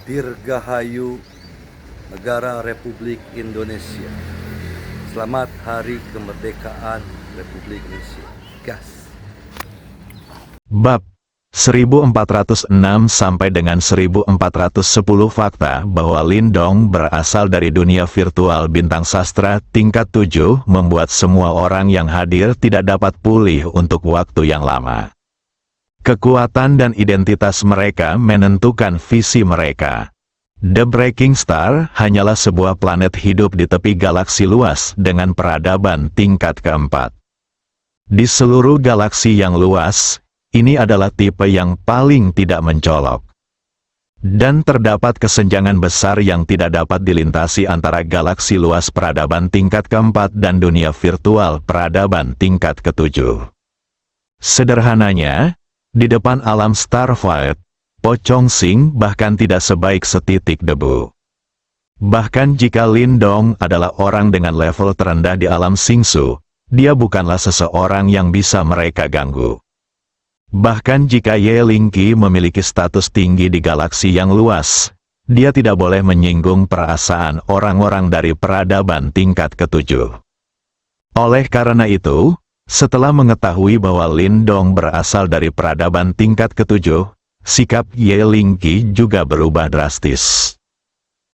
Dirgahayu Negara Republik Indonesia. Selamat Hari Kemerdekaan Republik Indonesia. Gas. Bab 1406 sampai dengan 1410 fakta bahwa Lin Dong berasal dari dunia virtual bintang sastra tingkat 7 membuat semua orang yang hadir tidak dapat pulih untuk waktu yang lama. Kekuatan dan identitas mereka menentukan visi mereka. The Breaking Star hanyalah sebuah planet hidup di tepi galaksi luas dengan peradaban tingkat keempat. Di seluruh galaksi yang luas, ini adalah tipe yang paling tidak mencolok. Dan terdapat kesenjangan besar yang tidak dapat dilintasi antara galaksi luas peradaban tingkat keempat dan dunia virtual peradaban tingkat ketujuh. Sederhananya, di depan alam Starflight, Po Chong Sing bahkan tidak sebaik setitik debu. Bahkan jika Lin Dong adalah orang dengan level terendah di alam Singsu, dia bukanlah seseorang yang bisa mereka ganggu. Bahkan jika Ye Lingqi memiliki status tinggi di galaksi yang luas, dia tidak boleh menyinggung perasaan orang-orang dari peradaban tingkat ketujuh. Oleh karena itu, setelah mengetahui bahwa Lin Dong berasal dari peradaban tingkat ketujuh, sikap Ye Lingqi juga berubah drastis.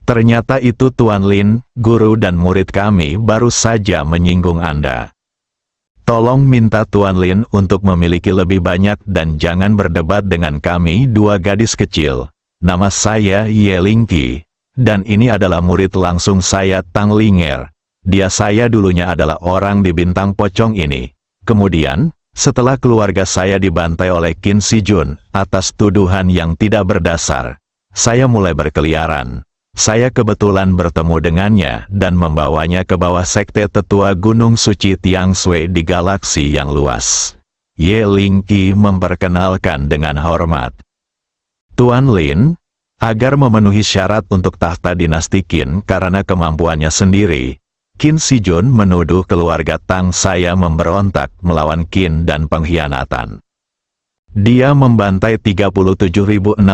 Ternyata itu Tuan Lin, guru dan murid kami baru saja menyinggung Anda. Tolong minta Tuan Lin untuk memiliki lebih banyak dan jangan berdebat dengan kami dua gadis kecil. Nama saya Ye Lingqi, dan ini adalah murid langsung saya Tang Linger. Dia saya dulunya adalah orang di bintang pocong ini. Kemudian, setelah keluarga saya dibantai oleh Qin Si Jun atas tuduhan yang tidak berdasar, saya mulai berkeliaran. Saya kebetulan bertemu dengannya dan membawanya ke bawah sekte tetua Gunung Suci Tiang Sui di galaksi yang luas. Ye Lingqi memperkenalkan dengan hormat. Tuan Lin, agar memenuhi syarat untuk tahta dinasti Qin karena kemampuannya sendiri, Qin Si Jun menuduh keluarga Tang saya memberontak melawan Qin dan pengkhianatan. Dia membantai 37.688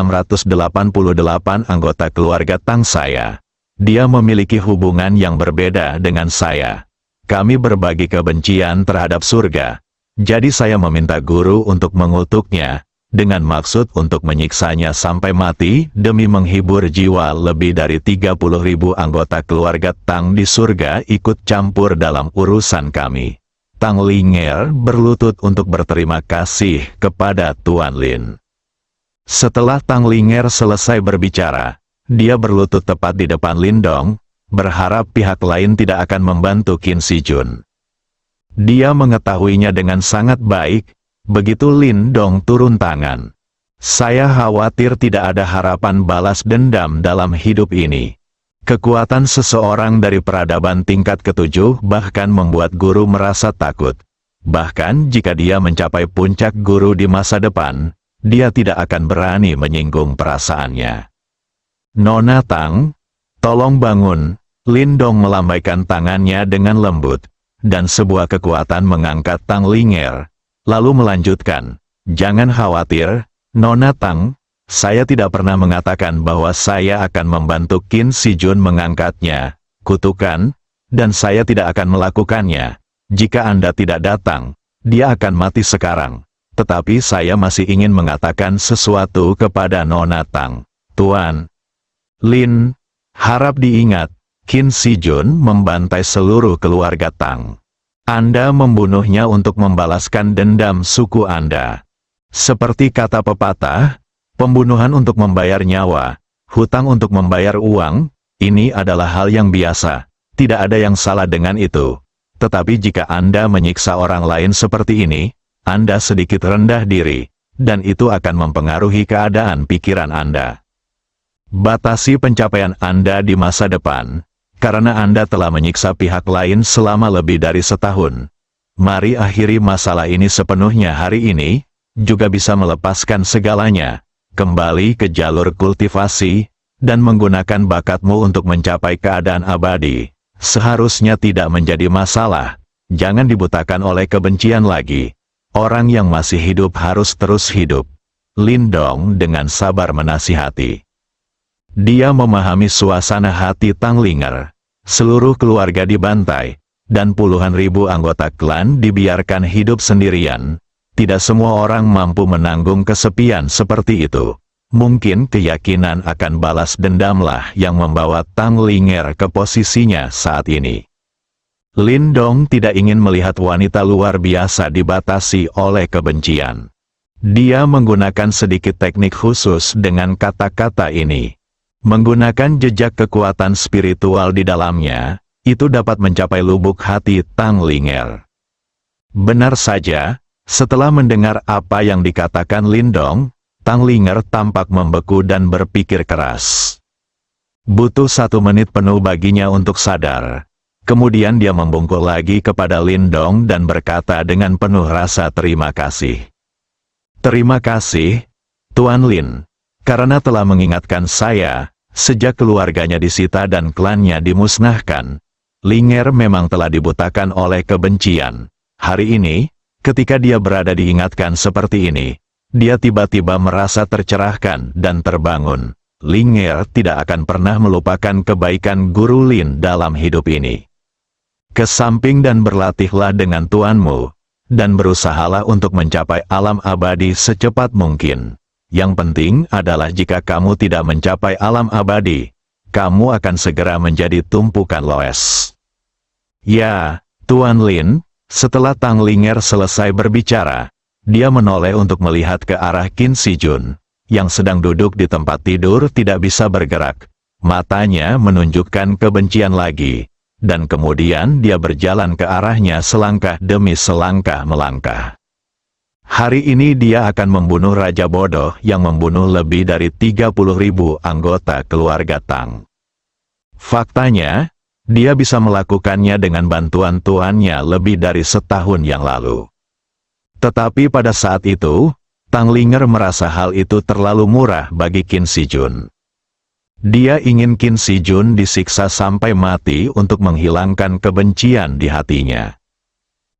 anggota keluarga Tang saya. Dia memiliki hubungan yang berbeda dengan saya. Kami berbagi kebencian terhadap surga. Jadi saya meminta guru untuk mengutuknya, dengan maksud untuk menyiksanya sampai mati demi menghibur jiwa lebih dari 30.000 anggota keluarga Tang di surga ikut campur dalam urusan kami. Tang Linger berlutut untuk berterima kasih kepada Tuan Lin. Setelah Tang Linger selesai berbicara, dia berlutut tepat di depan Lin Dong, berharap pihak lain tidak akan membantu Qin Si Jun. Dia mengetahuinya dengan sangat baik. Begitu Lin Dong turun tangan. Saya khawatir tidak ada harapan balas dendam dalam hidup ini. Kekuatan seseorang dari peradaban tingkat ketujuh bahkan membuat guru merasa takut. Bahkan jika dia mencapai puncak guru di masa depan, dia tidak akan berani menyinggung perasaannya. Nona Tang, tolong bangun. Lin Dong melambaikan tangannya dengan lembut, dan sebuah kekuatan mengangkat Tang Linger. Lalu melanjutkan, jangan khawatir, Nona Tang, saya tidak pernah mengatakan bahwa saya akan membantu Qin Si Jun mengangkatnya, kutukan, dan saya tidak akan melakukannya. Jika Anda tidak datang, dia akan mati sekarang. Tetapi saya masih ingin mengatakan sesuatu kepada Nona Tang. Tuan Lin, harap diingat, Qin Si Jun membantai seluruh keluarga Tang. Anda membunuhnya untuk membalaskan dendam suku Anda. Seperti kata pepatah, pembunuhan untuk membayar nyawa, hutang untuk membayar uang, ini adalah hal yang biasa. Tidak ada yang salah dengan itu. Tetapi jika Anda menyiksa orang lain seperti ini, Anda sedikit rendah diri, dan itu akan mempengaruhi keadaan pikiran Anda. Batasi pencapaian Anda di masa depan. Karena Anda telah menyiksa pihak lain selama lebih dari setahun. Mari akhiri masalah ini sepenuhnya hari ini, juga bisa melepaskan segalanya, kembali ke jalur kultivasi, dan menggunakan bakatmu untuk mencapai keadaan abadi. Seharusnya tidak menjadi masalah, jangan dibutakan oleh kebencian lagi. Orang yang masih hidup harus terus hidup. Lin Dong dengan sabar menasihati. Dia memahami suasana hati Tang Linger. Seluruh keluarga dibantai, dan puluhan ribu anggota klan dibiarkan hidup sendirian. Tidak semua orang mampu menanggung kesepian seperti itu. Mungkin keyakinan akan balas dendamlah yang membawa Tang Linger ke posisinya saat ini. Lin Dong tidak ingin melihat wanita luar biasa dibatasi oleh kebencian. Dia menggunakan sedikit teknik khusus dengan kata-kata ini. Menggunakan jejak kekuatan spiritual di dalamnya, itu dapat mencapai lubuk hati Tang Linger. Benar saja, setelah mendengar apa yang dikatakan Lin Dong, Tang Linger tampak membeku dan berpikir keras. Butuh 1 menit penuh baginya untuk sadar. Kemudian dia membungkuk lagi kepada Lin Dong dan berkata dengan penuh rasa terima kasih. Terima kasih, Tuan Lin, karena telah mengingatkan saya, sejak keluarganya disita dan klannya dimusnahkan. Linger memang telah dibutakan oleh kebencian. Hari ini, ketika dia berada diingatkan seperti ini, dia tiba-tiba merasa tercerahkan dan terbangun. Linger tidak akan pernah melupakan kebaikan Guru Lin dalam hidup ini. Kesamping dan berlatihlah dengan tuanmu, dan berusahalah untuk mencapai alam abadi secepat mungkin. Yang penting adalah jika kamu tidak mencapai alam abadi, kamu akan segera menjadi tumpukan loes. Ya, Tuan Lin, setelah Tang Linger selesai berbicara, dia menoleh untuk melihat ke arah Qin Shijun, yang sedang duduk di tempat tidur tidak bisa bergerak. Matanya menunjukkan kebencian lagi, dan kemudian dia berjalan ke arahnya selangkah demi selangkah melangkah. Hari ini dia akan membunuh Raja Bodoh yang membunuh lebih dari 30.000 anggota keluarga Tang. Faktanya, dia bisa melakukannya dengan bantuan tuannya lebih dari setahun yang lalu. Tetapi pada saat itu, Tang Linger merasa hal itu terlalu murah bagi Qin Shijun. Dia ingin Qin Shijun disiksa sampai mati untuk menghilangkan kebencian di hatinya.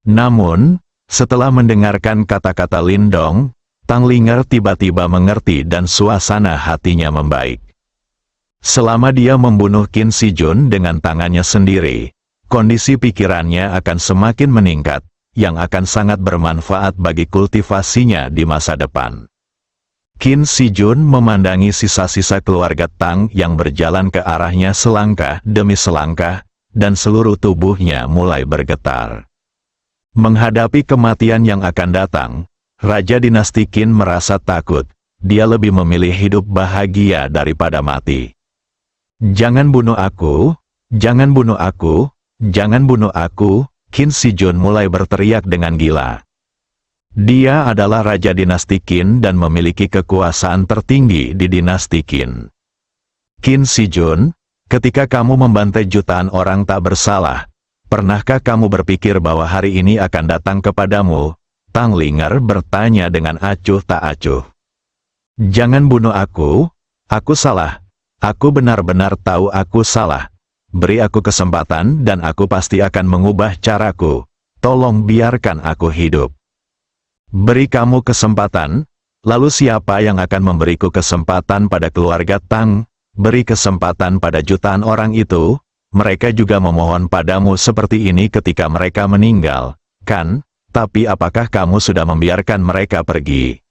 Namun, setelah mendengarkan kata-kata Lin Dong, Tang Linger tiba-tiba mengerti dan suasana hatinya membaik. Selama dia membunuh Qin Shijun dengan tangannya sendiri, kondisi pikirannya akan semakin meningkat, yang akan sangat bermanfaat bagi kultivasinya di masa depan. Qin Shijun memandangi sisa-sisa keluarga Tang yang berjalan ke arahnya selangkah demi selangkah, dan seluruh tubuhnya mulai bergetar. Menghadapi kematian yang akan datang, Raja Dinasti Qin merasa takut. Dia lebih memilih hidup bahagia daripada mati. Jangan bunuh aku, jangan bunuh aku, jangan bunuh aku, Qin Shijun mulai berteriak dengan gila. Dia adalah Raja Dinasti Qin dan memiliki kekuasaan tertinggi di Dinasti Qin. Qin Shijun, ketika kamu membantai jutaan orang tak bersalah, pernahkah kamu berpikir bahwa hari ini akan datang kepadamu? Tang Linger bertanya dengan acuh tak acuh. Jangan bunuh aku salah. Aku benar-benar tahu aku salah. Beri aku kesempatan dan aku pasti akan mengubah caraku. Tolong biarkan aku hidup. Beri kamu kesempatan, lalu siapa yang akan memberiku kesempatan pada keluarga Tang? Beri kesempatan pada jutaan orang itu. Mereka juga memohon padamu seperti ini ketika mereka meninggal, kan? Tapi apakah kamu sudah membiarkan mereka pergi?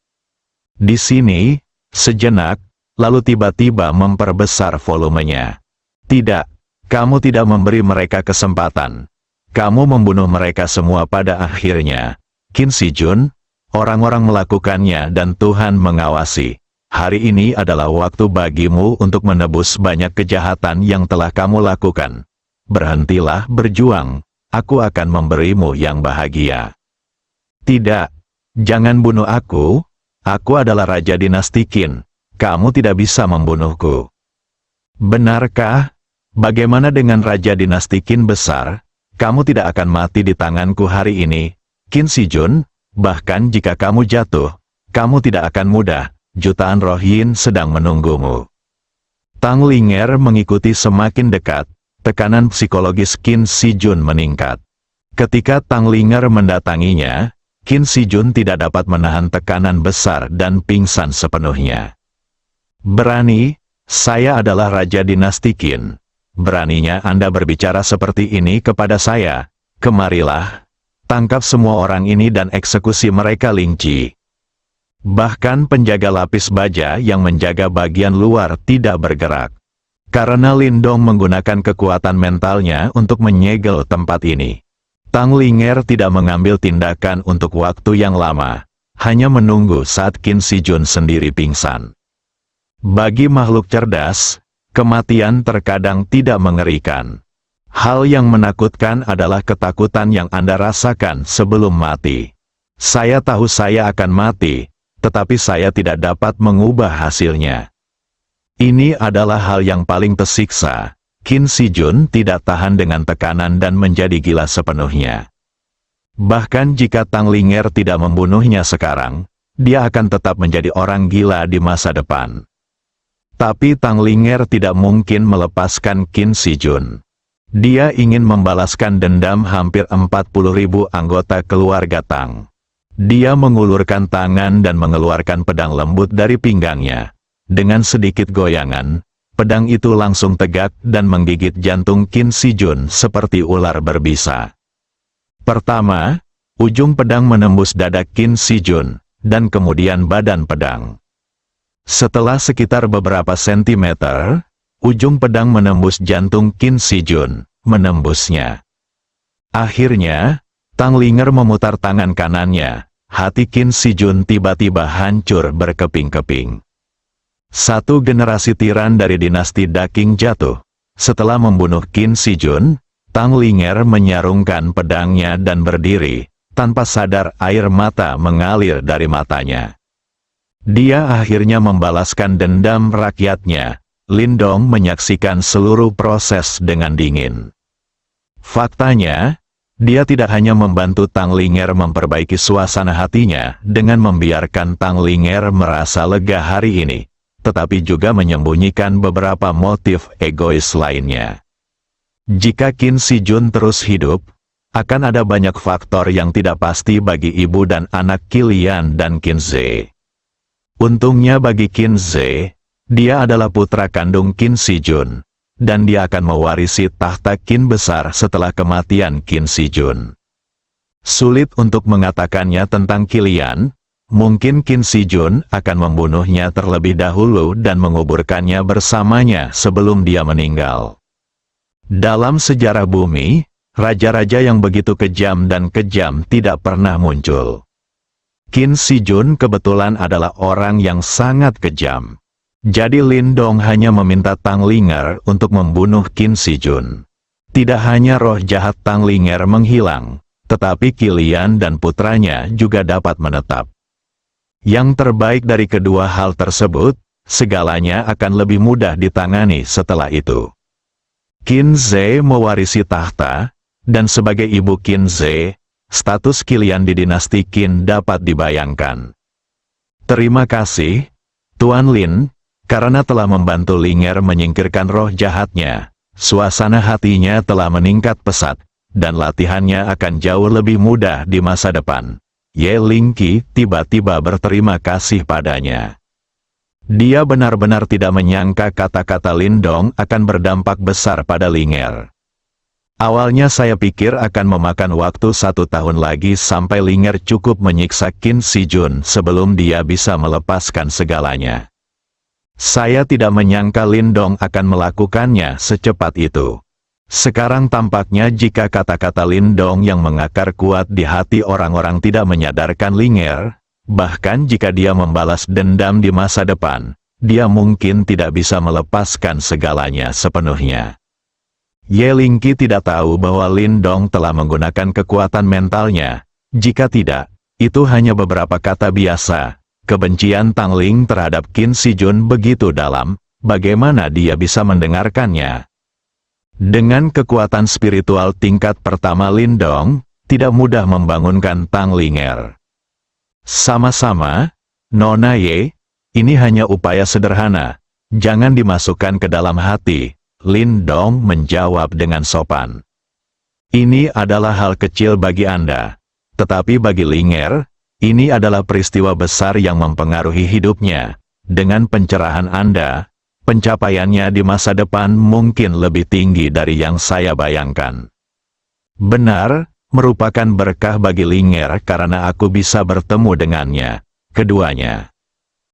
Di sini, sejenak, lalu tiba-tiba memperbesar volumenya. Tidak, kamu tidak memberi mereka kesempatan. Kamu membunuh mereka semua pada akhirnya. Qin Shijun, orang-orang melakukannya dan Tuhan mengawasi. Hari ini adalah waktu bagimu untuk menebus banyak kejahatan yang telah kamu lakukan. Berhentilah berjuang, aku akan memberimu yang bahagia. Tidak, jangan bunuh aku adalah Raja Dinasti Qin. Kamu tidak bisa membunuhku. Benarkah? Bagaimana dengan Raja Dinasti Qin besar? Kamu tidak akan mati di tanganku hari ini, Qin Shijun. Bahkan jika kamu jatuh, kamu tidak akan mudah. Jutaan roh yin sedang menunggumu. Tang Linger mengikuti semakin dekat, tekanan psikologis Qin Shijun meningkat. Ketika Tang Linger mendatanginya, Qin Shijun tidak dapat menahan tekanan besar dan pingsan sepenuhnya. Berani, Saya adalah Raja Dinasti Qin. Beraninya Anda berbicara seperti ini kepada saya? Kemarilah, tangkap semua orang ini dan eksekusi mereka, Ling Qi. Bahkan penjaga lapis baja yang menjaga bagian luar tidak bergerak. Karena Lin Dong menggunakan kekuatan mentalnya untuk menyegel tempat ini. Tang Linger tidak mengambil tindakan untuk waktu yang lama, hanya menunggu saat Qin Si Jun sendiri pingsan. Bagi makhluk cerdas, kematian terkadang tidak mengerikan. Hal yang menakutkan adalah ketakutan yang Anda rasakan sebelum mati. Saya tahu saya akan mati, tetapi saya tidak dapat mengubah hasilnya. Ini adalah hal yang paling tersiksa. Qin Si Jun tidak tahan dengan tekanan dan menjadi gila sepenuhnya. Bahkan jika Tang Linger tidak membunuhnya sekarang, dia akan tetap menjadi orang gila di masa depan. Tapi Tang Linger tidak mungkin melepaskan Qin Si Jun. Dia ingin membalaskan dendam hampir 40.000 anggota keluarga Tang. Dia mengulurkan tangan dan mengeluarkan pedang lembut dari pinggangnya. Dengan sedikit goyangan, pedang itu langsung tegak dan menggigit jantung Qin Si Jun seperti ular berbisa. Pertama, ujung pedang menembus dada Qin Si Jun, dan kemudian badan pedang. Setelah sekitar beberapa sentimeter, ujung pedang menembus jantung Qin Si Jun, menembusnya. Akhirnya, Tang Linger memutar tangan kanannya, hati Qin Si Jun tiba-tiba hancur berkeping-keping. Satu generasi tiran dari dinasti Daking jatuh. Setelah membunuh Qin Si Jun, Tang Linger menyarungkan pedangnya dan berdiri. Tanpa sadar air mata mengalir dari matanya. Dia akhirnya membalaskan dendam rakyatnya. Lin Dong menyaksikan seluruh proses dengan dingin. Faktanya, dia tidak hanya membantu Tang Linger memperbaiki suasana hatinya dengan membiarkan Tang Linger merasa lega hari ini, tetapi juga menyembunyikan beberapa motif egois lainnya. Jika Qin Si Jun terus hidup, akan ada banyak faktor yang tidak pasti bagi ibu dan anak Qilian dan Qin Ze. Untungnya bagi Qin Ze, dia adalah putra kandung Qin Si Jun, dan dia akan mewarisi tahta Qin besar setelah kematian Qin Si Jun. Sulit untuk mengatakannya tentang Qilian. Mungkin Qin Si Jun akan membunuhnya terlebih dahulu dan menguburkannya bersamanya sebelum dia meninggal. Dalam sejarah bumi, raja-raja yang begitu kejam dan kejam tidak pernah muncul. Qin Si Jun kebetulan adalah orang yang sangat kejam. Jadi Lin Dong hanya meminta Tang Linger untuk membunuh Qin Si Jun. Tidak hanya roh jahat Tang Linger menghilang, tetapi Qilian dan putranya juga dapat menetap. Yang terbaik dari kedua hal tersebut, segalanya akan lebih mudah ditangani setelah itu. Qin Ze mewarisi tahta, dan sebagai ibu Qin Ze, status Qilian di dinasti Qin dapat dibayangkan. Terima kasih, Tuan Lin, karena telah membantu Linger menyingkirkan roh jahatnya. Suasana hatinya telah meningkat pesat, dan latihannya akan jauh lebih mudah di masa depan. Ye Ling Qi tiba-tiba berterima kasih padanya. Dia benar-benar tidak menyangka kata-kata Lin Dong akan berdampak besar pada Linger. Awalnya saya pikir akan memakan waktu 1 tahun lagi sampai Linger cukup menyiksa Qin Si Jun sebelum dia bisa melepaskan segalanya. Saya tidak menyangka Lin Dong akan melakukannya secepat itu. Sekarang tampaknya jika kata-kata Lin Dong yang mengakar kuat di hati orang-orang tidak menyadarkan Linger, bahkan jika dia membalas dendam di masa depan, dia mungkin tidak bisa melepaskan segalanya sepenuhnya. Ye Ling Qi tidak tahu bahwa Lin Dong telah menggunakan kekuatan mentalnya. Jika tidak, itu hanya beberapa kata biasa. Kebencian Tang Ling terhadap Qin Si Jun begitu dalam, bagaimana dia bisa mendengarkannya? Dengan kekuatan spiritual tingkat pertama Lin Dong, tidak mudah membangunkan Tang Linger. Sama-sama, Nona Ye, ini hanya upaya sederhana, jangan dimasukkan ke dalam hati, Lin Dong menjawab dengan sopan. Ini adalah hal kecil bagi Anda, tetapi bagi Linger, ini adalah peristiwa besar yang mempengaruhi hidupnya. Dengan pencerahan Anda, pencapaiannya di masa depan mungkin lebih tinggi dari yang saya bayangkan. Benar, merupakan berkah bagi Linger karena aku bisa bertemu dengannya. Keduanya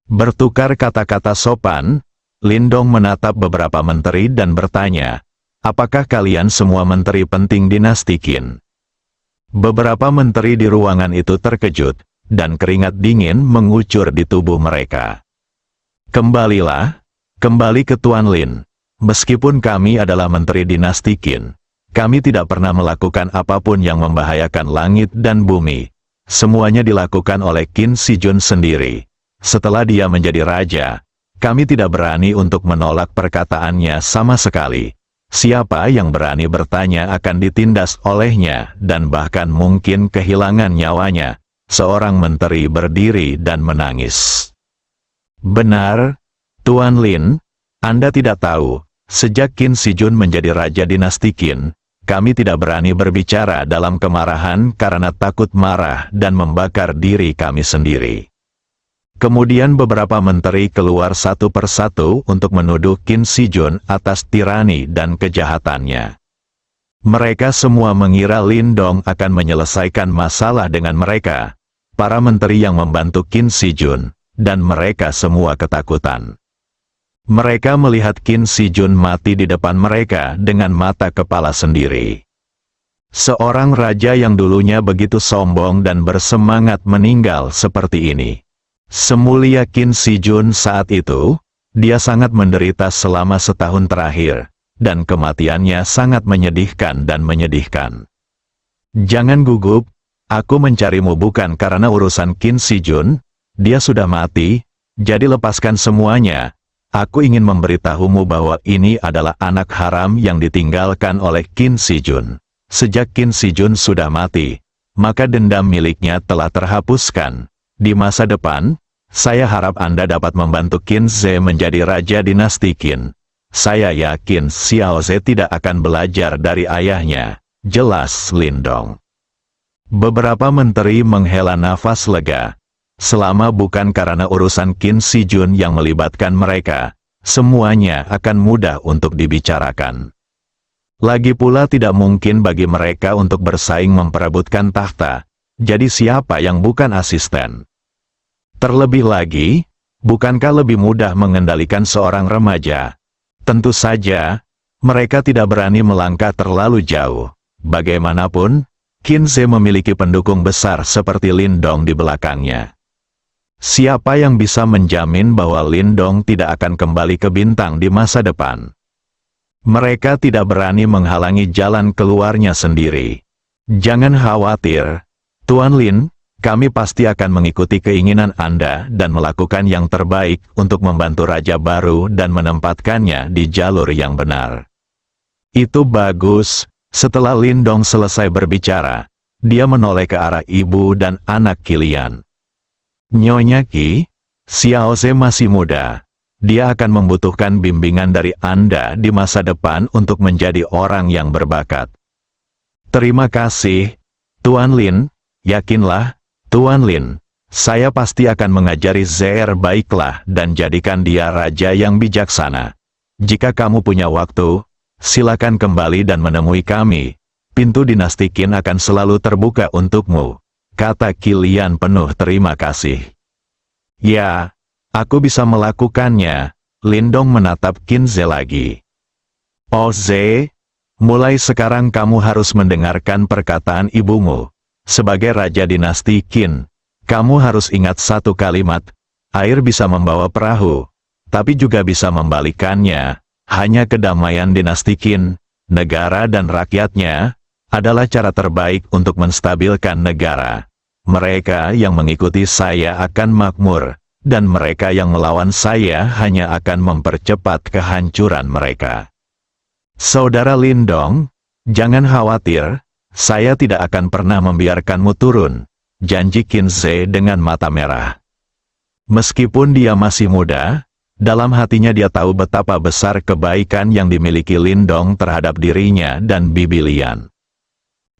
bertukar kata-kata sopan. Lindong menatap beberapa menteri dan bertanya, apakah kalian semua menteri penting dinasti Qin? Beberapa menteri di ruangan itu terkejut, dan keringat dingin mengucur di tubuh mereka. Kembali ke Tuan Lin. Meskipun kami adalah menteri dinasti Qin, kami tidak pernah melakukan apapun yang membahayakan langit dan bumi. Semuanya dilakukan oleh Qin Shijun sendiri. Setelah dia menjadi raja, kami tidak berani untuk menolak perkataannya sama sekali. Siapa yang berani bertanya akan ditindas olehnya dan bahkan mungkin kehilangan nyawanya. Seorang menteri berdiri dan menangis. Benar, Tuan Lin, Anda tidak tahu, sejak Qin Shijun menjadi raja dinasti Qin, kami tidak berani berbicara dalam kemarahan karena takut marah dan membakar diri kami sendiri. Kemudian beberapa menteri keluar satu persatu untuk menuduh Qin Shijun atas tirani dan kejahatannya. Mereka semua mengira Lindong akan menyelesaikan masalah dengan mereka, para menteri yang membantu Qin Shijun, dan mereka semua ketakutan. Mereka melihat Qin Shijun mati di depan mereka dengan mata kepala sendiri. Seorang raja yang dulunya begitu sombong dan bersemangat meninggal seperti ini. Semulia Qin Shijun saat itu, dia sangat menderita selama setahun terakhir, dan kematiannya sangat menyedihkan dan menyedihkan. Jangan gugup, aku mencarimu bukan karena urusan Qin Shijun, dia sudah mati, jadi lepaskan semuanya. Aku ingin memberitahumu bahwa ini adalah anak haram yang ditinggalkan oleh Qin Shijun. Sejak Qin Shijun sudah mati, maka dendam miliknya telah terhapuskan. Di masa depan, saya harap Anda dapat membantu Qin Ze menjadi raja dinasti Qin. Saya yakin Xiao Ze tidak akan belajar dari ayahnya, jelas Lindong. Beberapa menteri menghela nafas lega. Selama bukan karena urusan Qin Shijun yang melibatkan mereka, semuanya akan mudah untuk dibicarakan. Lagi pula tidak mungkin bagi mereka untuk bersaing memperebutkan tahta, jadi siapa yang bukan asisten? Terlebih lagi, bukankah lebih mudah mengendalikan seorang remaja? Tentu saja, mereka tidak berani melangkah terlalu jauh. Bagaimanapun, Qin Ze memiliki pendukung besar seperti Lindong di belakangnya. Siapa yang bisa menjamin bahwa Lindong tidak akan kembali ke bintang di masa depan? Mereka tidak berani menghalangi jalan keluarnya sendiri. Jangan khawatir, Tuan Lin, kami pasti akan mengikuti keinginan Anda dan melakukan yang terbaik untuk membantu raja baru dan menempatkannya di jalur yang benar. Itu bagus. Setelah Lindong selesai berbicara, dia menoleh ke arah ibu dan anak Kilian. Nyonya Qi, Xiao Ze masih muda. Dia akan membutuhkan bimbingan dari Anda di masa depan untuk menjadi orang yang berbakat. Terima kasih, Tuan Lin. Yakinlah, Tuan Lin, saya pasti akan mengajari Zer baiklah dan jadikan dia raja yang bijaksana. Jika kamu punya waktu, silakan kembali dan menemui kami. Pintu dinasti Qin akan selalu terbuka untukmu, kata Kilian penuh terima kasih. Ya, aku bisa melakukannya. Lindong menatap Qin Ze lagi. Oh Ze, mulai sekarang kamu harus mendengarkan perkataan ibumu. Sebagai raja dinasti Qin, kamu harus ingat satu kalimat, air bisa membawa perahu, tapi juga bisa membalikannya. Hanya kedamaian dinasti Qin, negara dan rakyatnya, adalah cara terbaik untuk menstabilkan negara. Mereka yang mengikuti saya akan makmur, dan mereka yang melawan saya hanya akan mempercepat kehancuran mereka. Saudara Lindong, jangan khawatir, saya tidak akan pernah membiarkanmu turun, janji Qin Ze dengan mata merah. Meskipun dia masih muda, dalam hatinya dia tahu betapa besar kebaikan yang dimiliki Lindong terhadap dirinya dan Bibi Lian.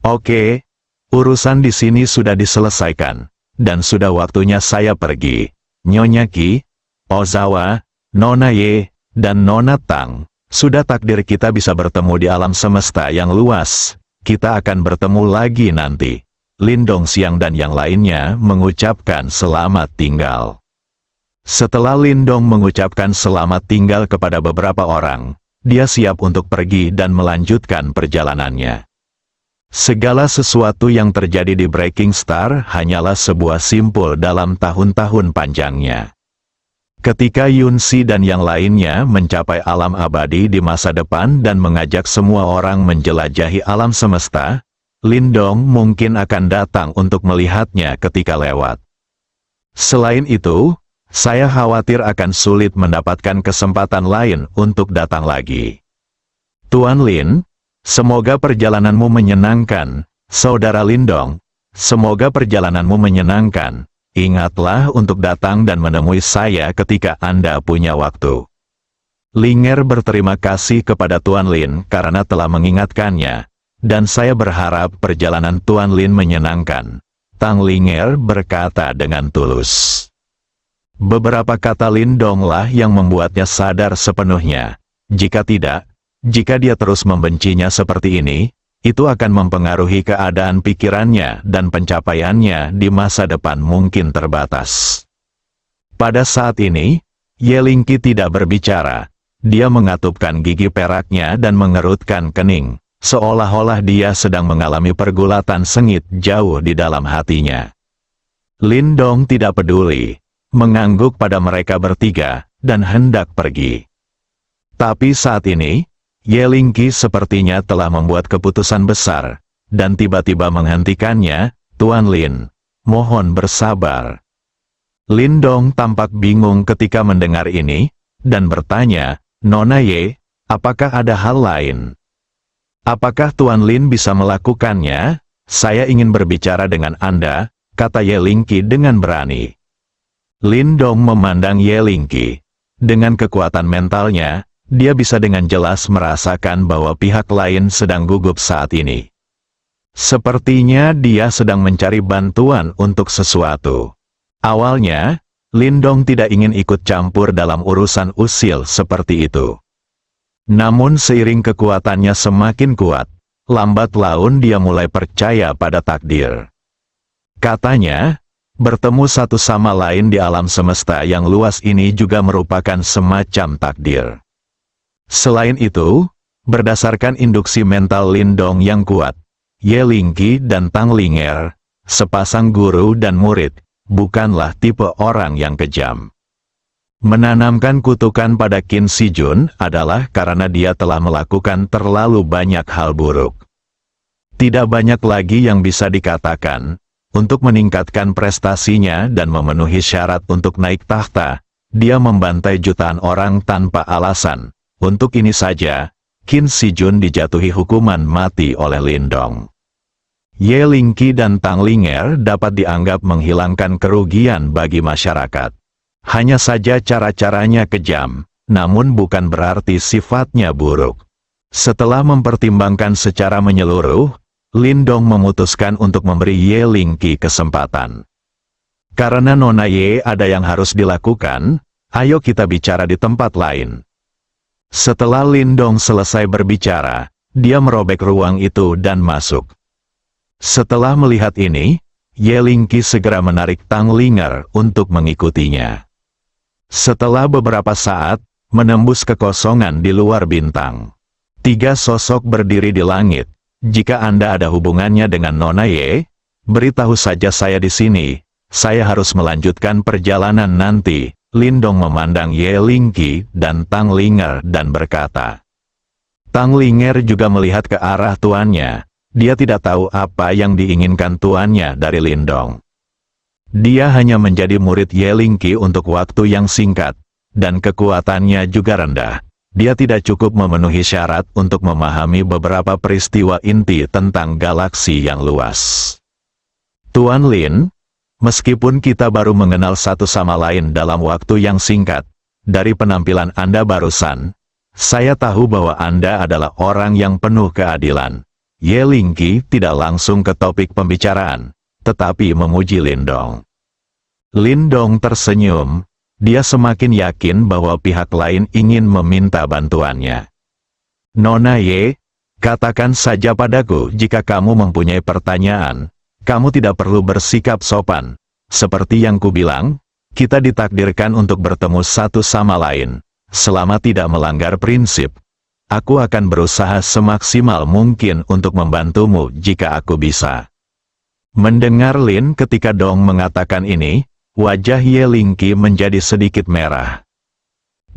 Oke, urusan di sini sudah diselesaikan, dan sudah waktunya saya pergi. Nyonya Qi, Ozawa, Nona Ye, dan Nona Tang, sudah takdir kita bisa bertemu di alam semesta yang luas. Kita akan bertemu lagi nanti. Lindong Xiang dan yang lainnya mengucapkan selamat tinggal. Setelah Lindong mengucapkan selamat tinggal kepada beberapa orang, dia siap untuk pergi dan melanjutkan perjalanannya. Segala sesuatu yang terjadi di Breaking Star hanyalah sebuah simpul dalam tahun-tahun panjangnya. Ketika Yunsi dan yang lainnya mencapai alam abadi di masa depan dan mengajak semua orang menjelajahi alam semesta, Lindong mungkin akan datang untuk melihatnya ketika lewat. Selain itu, saya khawatir akan sulit mendapatkan kesempatan lain untuk datang lagi. Tuan Lin, semoga perjalananmu menyenangkan, Saudara Lindong. Semoga perjalananmu menyenangkan. Ingatlah untuk datang dan menemui saya ketika Anda punya waktu. Linger berterima kasih kepada Tuan Lin karena telah mengingatkannya, dan saya berharap perjalanan Tuan Lin menyenangkan. Tang Linger berkata dengan tulus. Beberapa kata Lindonglah yang membuatnya sadar sepenuhnya. Jika tidak, jika dia terus membencinya seperti ini, itu akan mempengaruhi keadaan pikirannya dan pencapaiannya di masa depan mungkin terbatas. Pada saat ini, Yelingki tidak berbicara. Dia mengatupkan gigi peraknya dan mengerutkan kening, seolah-olah dia sedang mengalami pergulatan sengit jauh di dalam hatinya. Lindong tidak peduli, mengangguk pada mereka bertiga, dan hendak pergi. Tapi saat ini, Yelingki sepertinya telah membuat keputusan besar, dan tiba-tiba menghentikannya. Tuan Lin, mohon bersabar. Lindong tampak bingung ketika mendengar ini, dan bertanya, Nona Ye, apakah ada hal lain? Apakah Tuan Lin bisa melakukannya? Saya ingin berbicara dengan Anda, kata Yelingki dengan berani. Lindong memandang Yelingki. Dengan kekuatan mentalnya, dia bisa dengan jelas merasakan bahwa pihak lain sedang gugup saat ini. Sepertinya dia sedang mencari bantuan untuk sesuatu. Awalnya, Lindong tidak ingin ikut campur dalam urusan usil seperti itu. Namun seiring kekuatannya semakin kuat, lambat laun dia mulai percaya pada takdir. Katanya, bertemu satu sama lain di alam semesta yang luas ini juga merupakan semacam takdir. Selain itu, berdasarkan induksi mental Lindong yang kuat, Yelingki dan Tang Linger, sepasang guru dan murid, bukanlah tipe orang yang kejam. Menanamkan kutukan pada Qin Shijun adalah karena dia telah melakukan terlalu banyak hal buruk. Tidak banyak lagi yang bisa dikatakan. Untuk meningkatkan prestasinya dan memenuhi syarat untuk naik tahta, dia membantai jutaan orang tanpa alasan. Untuk ini saja, Qin Shijun dijatuhi hukuman mati oleh Lindong. Yelingki dan Tang Linger dapat dianggap menghilangkan kerugian bagi masyarakat. Hanya saja cara-caranya kejam, namun bukan berarti sifatnya buruk. Setelah mempertimbangkan secara menyeluruh, Lindong memutuskan untuk memberi Yelingki kesempatan. Karena Nona Ye ada yang harus dilakukan, ayo kita bicara di tempat lain. Setelah Lindong selesai berbicara, dia merobek ruang itu dan masuk. Setelah melihat ini, Yelingki segera menarik Tang Linger untuk mengikutinya. Setelah beberapa saat, menembus kekosongan di luar bintang. 3 sosok berdiri di langit. Jika Anda ada hubungannya dengan Nona Ye, beritahu saja saya di sini. Saya harus melanjutkan perjalanan nanti. Lindong memandang Yelingki dan Tang Linger dan berkata. Tang Linger juga melihat ke arah tuannya. Dia tidak tahu apa yang diinginkan tuannya dari Lindong. Dia hanya menjadi murid Yelingki untuk waktu yang singkat, dan kekuatannya juga rendah. Dia tidak cukup memenuhi syarat untuk memahami beberapa peristiwa inti tentang galaksi yang luas. Tuan Lin, meskipun kita baru mengenal satu sama lain dalam waktu yang singkat, dari penampilan Anda barusan, saya tahu bahwa Anda adalah orang yang penuh keadilan. Yelingki tidak langsung ke topik pembicaraan, tetapi memuji Lindong. Lindong tersenyum, dia semakin yakin bahwa pihak lain ingin meminta bantuannya. Nona Ye, katakan saja padaku jika kamu mempunyai pertanyaan. Kamu tidak perlu bersikap sopan. Seperti yang kubilang, kita ditakdirkan untuk bertemu satu sama lain. Selama tidak melanggar prinsip, aku akan berusaha semaksimal mungkin untuk membantumu jika aku bisa. Mendengar Lin ketika Dong mengatakan ini, wajah Ye Lingqi menjadi sedikit merah.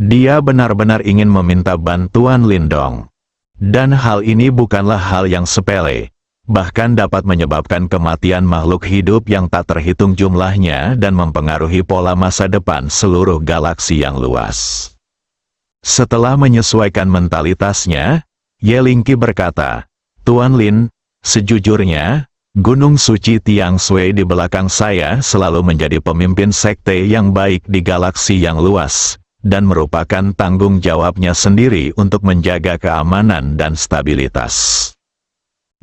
Dia benar-benar ingin meminta bantuan Lin Dong. Dan hal ini bukanlah hal yang sepele, bahkan dapat menyebabkan kematian makhluk hidup yang tak terhitung jumlahnya dan mempengaruhi pola masa depan seluruh galaksi yang luas. Setelah menyesuaikan mentalitasnya, Ye Lingqi berkata, Tuan Lin, sejujurnya, Gunung Suci Tiang Sui di belakang saya selalu menjadi pemimpin sekte yang baik di galaksi yang luas, dan merupakan tanggung jawabnya sendiri untuk menjaga keamanan dan stabilitas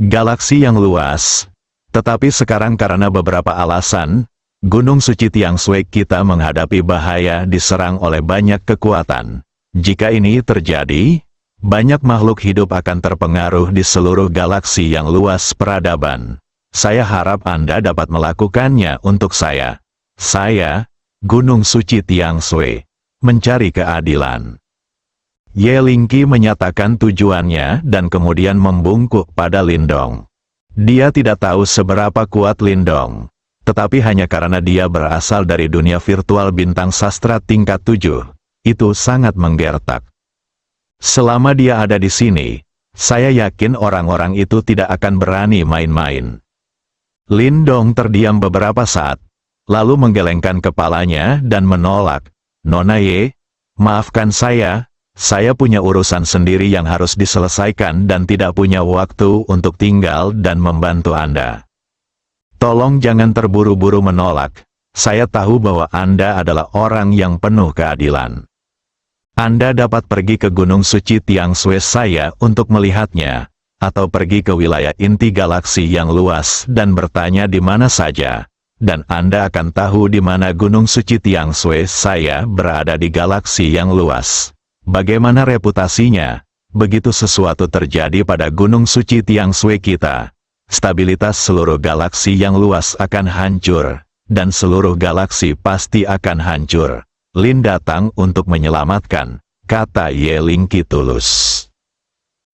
galaksi yang luas. Tetapi sekarang karena beberapa alasan, Gunung Suci Tiang Sui kita menghadapi bahaya diserang oleh banyak kekuatan. Jika ini terjadi, banyak makhluk hidup akan terpengaruh di seluruh galaksi yang luas peradaban. Saya harap Anda dapat melakukannya untuk saya. Saya, Gunung Suci Tiang Sui, mencari keadilan. Ye Lingqi menyatakan tujuannya dan kemudian membungkuk pada Lin Dong. Dia tidak tahu seberapa kuat Lin Dong, tetapi hanya karena dia berasal dari dunia virtual bintang sastra tingkat 7, itu sangat menggertak. Selama dia ada di sini, saya yakin orang-orang itu tidak akan berani main-main. Lin Dong terdiam beberapa saat, lalu menggelengkan kepalanya dan menolak. Nona Ye, maafkan saya punya urusan sendiri yang harus diselesaikan dan tidak punya waktu untuk tinggal dan membantu Anda. Tolong jangan terburu-buru menolak, saya tahu bahwa Anda adalah orang yang penuh keadilan. Anda dapat pergi ke Gunung Suci Tiang Sui saya untuk melihatnya, atau pergi ke wilayah inti galaksi yang luas dan bertanya di mana saja, dan Anda akan tahu di mana Gunung Suci Tiang Sui saya berada di galaksi yang luas. Bagaimana reputasinya? Begitu sesuatu terjadi pada Gunung Suci Tiang Sui kita, stabilitas seluruh galaksi yang luas akan hancur, dan seluruh galaksi pasti akan hancur. Lin datang untuk menyelamatkan, kata Ye Lingqi tulus.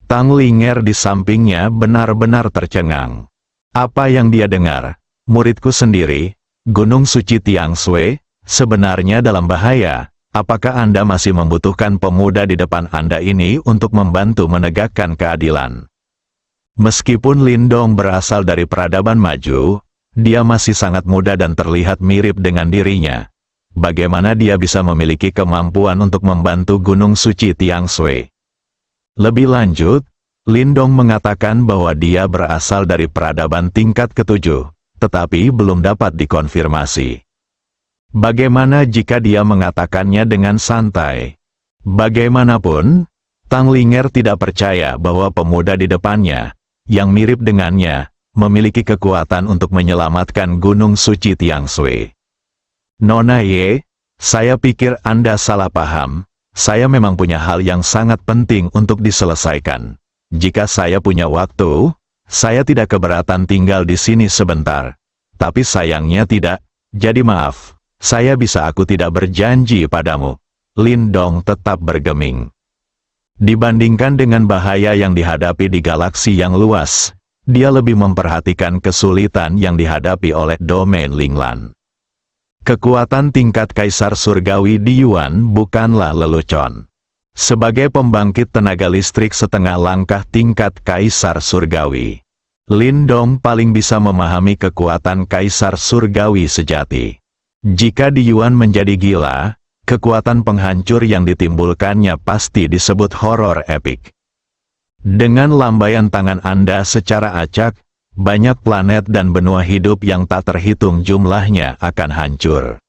Tang Linger di sampingnya benar-benar tercengang. Apa yang dia dengar? Muridku sendiri, Gunung Suci Tiang Sui, sebenarnya dalam bahaya. Apakah Anda masih membutuhkan pemuda di depan Anda ini untuk membantu menegakkan keadilan? Meskipun Lin Dong berasal dari peradaban maju, dia masih sangat muda dan terlihat mirip dengan dirinya. Bagaimana dia bisa memiliki kemampuan untuk membantu Gunung Suci Tiang Sui? Lebih lanjut, Lin Dong mengatakan bahwa dia berasal dari peradaban tingkat ke-7, tetapi belum dapat dikonfirmasi. Bagaimana jika dia mengatakannya dengan santai? Bagaimanapun, Tang Linger tidak percaya bahwa pemuda di depannya, yang mirip dengannya, memiliki kekuatan untuk menyelamatkan Gunung Suci Tiang Sui. Nona Ye, saya pikir Anda salah paham. Saya memang punya hal yang sangat penting untuk diselesaikan. Jika saya punya waktu, saya tidak keberatan tinggal di sini sebentar. Tapi sayangnya tidak, jadi maaf. Aku tidak berjanji padamu. Lin Dong tetap bergeming. Dibandingkan dengan bahaya yang dihadapi di galaksi yang luas, dia lebih memperhatikan kesulitan yang dihadapi oleh domain Linglan. Kekuatan tingkat Kaisar Surgawi di Yuan bukanlah lelucon. Sebagai pembangkit tenaga listrik setengah langkah tingkat Kaisar Surgawi, Lin Dong paling bisa memahami kekuatan Kaisar Surgawi sejati. Jika di Yuan menjadi gila, kekuatan penghancur yang ditimbulkannya pasti disebut horor epik. Dengan lambaian tangan Anda secara acak, banyak planet dan benua hidup yang tak terhitung jumlahnya akan hancur.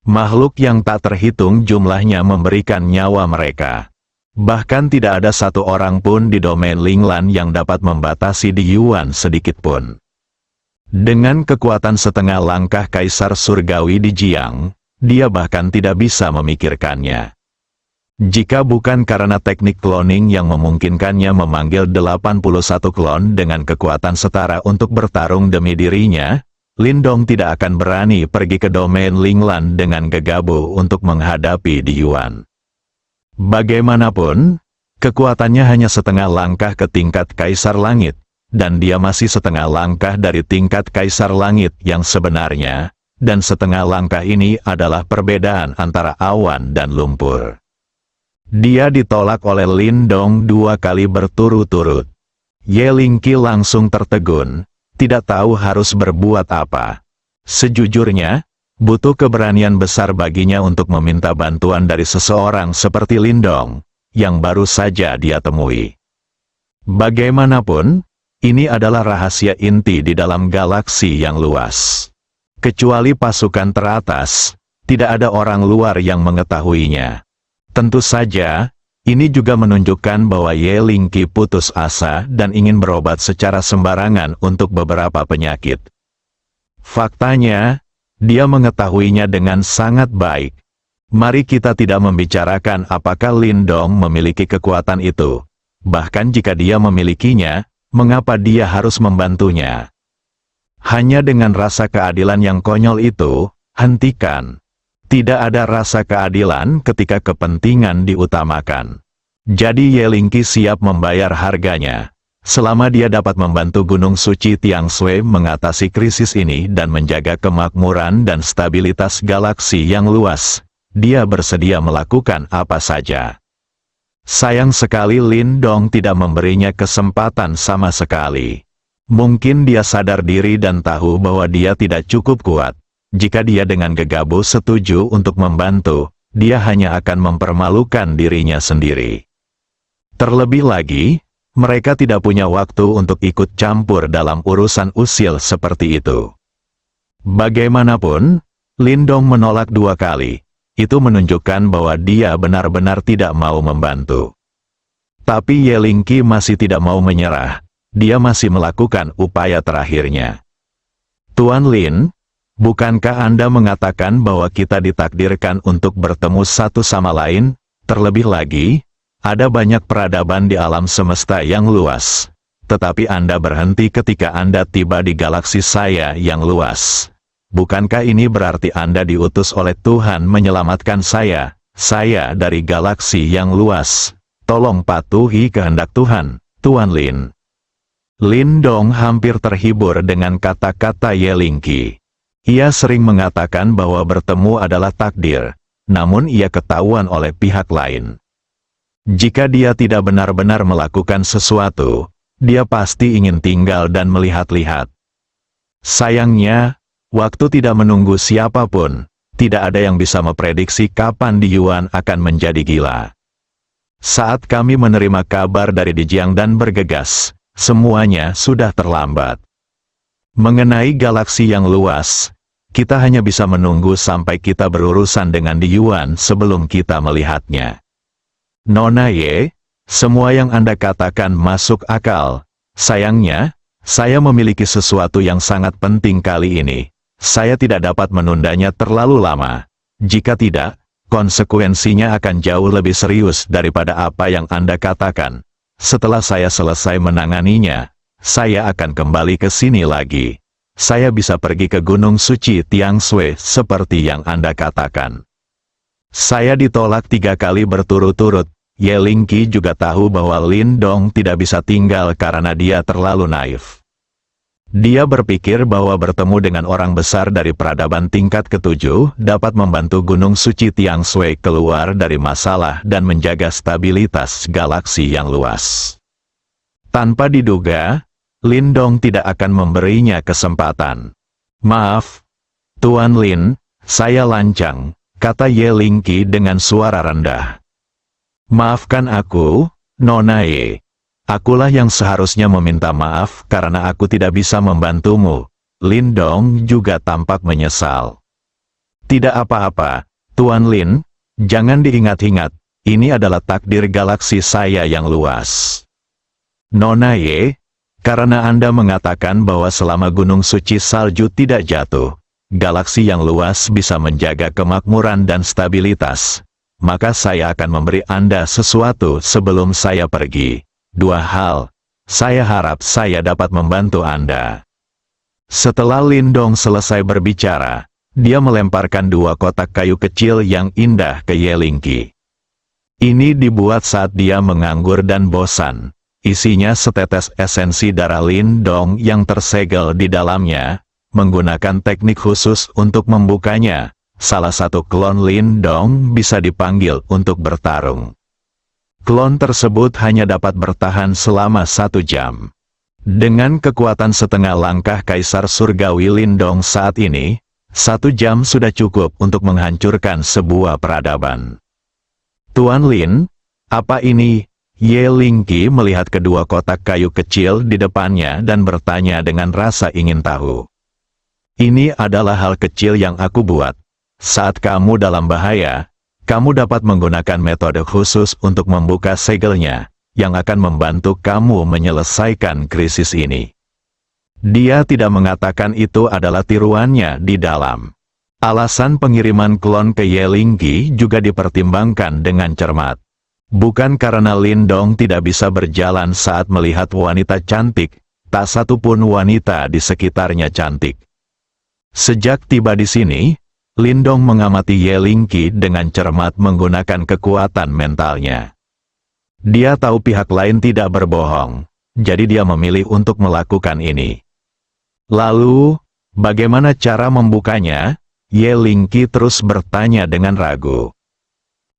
Makhluk yang tak terhitung jumlahnya memberikan nyawa mereka. Bahkan tidak ada satu orang pun di domain Linglan yang dapat membatasi di Yuan sedikit pun. Dengan kekuatan setengah langkah Kaisar Surgawi di Jiang, dia bahkan tidak bisa memikirkannya. Jika bukan karena teknik cloning yang memungkinkannya memanggil 81 klon dengan kekuatan setara untuk bertarung demi dirinya, Lindong tidak akan berani pergi ke domain Linglan dengan gegabah untuk menghadapi Diyuan. Bagaimanapun, kekuatannya hanya setengah langkah ke tingkat Kaisar Langit, dan dia masih setengah langkah dari tingkat Kaisar Langit yang sebenarnya, dan setengah langkah ini adalah perbedaan antara awan dan lumpur. Dia ditolak oleh Lindong 2 kali berturut-turut. Ye Lingqi langsung tertegun, tidak tahu harus berbuat apa. Sejujurnya, butuh keberanian besar baginya untuk meminta bantuan dari seseorang seperti Lindong, yang baru saja dia temui. Bagaimanapun, ini adalah rahasia inti di dalam galaksi yang luas. Kecuali pasukan teratas, tidak ada orang luar yang mengetahuinya. Tentu saja, ini juga menunjukkan bahwa Ye Lingqi putus asa dan ingin berobat secara sembarangan untuk beberapa penyakit. Faktanya, dia mengetahuinya dengan sangat baik. Mari kita tidak membicarakan apakah Lindong memiliki kekuatan itu. Bahkan jika dia memilikinya, mengapa dia harus membantunya? Hanya dengan rasa keadilan yang konyol itu, hentikan. Tidak ada rasa keadilan ketika kepentingan diutamakan. Jadi Ye Lingqi siap membayar harganya. Selama dia dapat membantu Gunung Suci Tiangshui mengatasi krisis ini dan menjaga kemakmuran dan stabilitas galaksi yang luas, dia bersedia melakukan apa saja. Sayang sekali Lindong tidak memberinya kesempatan sama sekali. Mungkin dia sadar diri dan tahu bahwa dia tidak cukup kuat. Jika dia dengan gegabah setuju untuk membantu, dia hanya akan mempermalukan dirinya sendiri. Terlebih lagi, mereka tidak punya waktu untuk ikut campur dalam urusan usil seperti itu. Bagaimanapun, Lindong menolak 2 kali. Itu menunjukkan bahwa dia benar-benar tidak mau membantu. Tapi Ye Lingqi masih tidak mau menyerah. Dia masih melakukan upaya terakhirnya. Tuan Lin, bukankah Anda mengatakan bahwa kita ditakdirkan untuk bertemu satu sama lain? Terlebih lagi, ada banyak peradaban di alam semesta yang luas. Tetapi Anda berhenti ketika Anda tiba di galaksi saya yang luas. Bukankah ini berarti Anda diutus oleh Tuhan menyelamatkan saya dari galaksi yang luas? Tolong patuhi kehendak Tuhan, Tuan Lin. Lindong hampir terhibur dengan kata-kata Ye Lingqi. Ia sering mengatakan bahwa bertemu adalah takdir, namun ia ketahuan oleh pihak lain. Jika dia tidak benar-benar melakukan sesuatu, dia pasti ingin tinggal dan melihat-lihat. Sayangnya, waktu tidak menunggu siapapun, tidak ada yang bisa memprediksi kapan Diyuan akan menjadi gila. Saat kami menerima kabar dari Dijiang dan bergegas, semuanya sudah terlambat. Mengenai galaksi yang luas, kita hanya bisa menunggu sampai kita berurusan dengan Diyuan sebelum kita melihatnya. Nona Ye, semua yang Anda katakan masuk akal. Sayangnya, saya memiliki sesuatu yang sangat penting kali ini. Saya tidak dapat menundanya terlalu lama. Jika tidak, konsekuensinya akan jauh lebih serius daripada apa yang Anda katakan. Setelah saya selesai menanganinya, saya akan kembali ke sini lagi. Saya bisa pergi ke Gunung Suci Tiangshui seperti yang Anda katakan. Saya ditolak 3 kali berturut-turut. Ye Lingqi juga tahu bahwa Lindong tidak bisa tinggal karena dia terlalu naif. Dia berpikir bahwa bertemu dengan orang besar dari peradaban tingkat ke-7 dapat membantu Gunung Suci Tiangshui keluar dari masalah dan menjaga stabilitas galaksi yang luas. Tanpa diduga, Lindong tidak akan memberinya kesempatan. Maaf, Tuan Lin, saya lancang, kata Ye Lingqi dengan suara rendah. Maafkan aku, Nona Ye. Akulah yang seharusnya meminta maaf karena aku tidak bisa membantumu. Lindong juga tampak menyesal. Tidak apa-apa, Tuan Lin, jangan diingat-ingat, ini adalah takdir galaksi saya yang luas. Nona Ye, karena Anda mengatakan bahwa selama Gunung Suci Salju tidak jatuh, galaksi yang luas bisa menjaga kemakmuran dan stabilitas, maka saya akan memberi Anda sesuatu sebelum saya pergi. Dua hal. Saya harap saya dapat membantu Anda. Setelah Lindong selesai berbicara, dia melemparkan dua kotak kayu kecil yang indah ke Ye Lingqi. Ini dibuat saat dia menganggur dan bosan. Isinya setetes esensi darah Lindong yang tersegel di dalamnya. Menggunakan teknik khusus untuk membukanya, salah satu klon Lindong bisa dipanggil untuk bertarung. Klon tersebut hanya dapat bertahan selama 1 jam. Dengan kekuatan setengah langkah Kaisar Surgawi Lindong saat ini, 1 jam sudah cukup untuk menghancurkan sebuah peradaban. Tuan Lin, apa ini? Ye Lingqi melihat kedua kotak kayu kecil di depannya dan bertanya dengan rasa ingin tahu. Ini adalah hal kecil yang aku buat. Saat kamu dalam bahaya, kamu dapat menggunakan metode khusus untuk membuka segelnya, yang akan membantu kamu menyelesaikan krisis ini. Dia tidak mengatakan itu adalah tiruannya di dalam. Alasan pengiriman klon ke Ye Lingqi juga dipertimbangkan dengan cermat. Bukan karena Lindong tidak bisa berjalan saat melihat wanita cantik, tak satu pun wanita di sekitarnya cantik. Sejak tiba di sini, Lindong mengamati Ye Lingqi dengan cermat menggunakan kekuatan mentalnya. Dia tahu pihak lain tidak berbohong, jadi dia memilih untuk melakukan ini. Lalu, bagaimana cara membukanya? Ye Lingqi terus bertanya dengan ragu.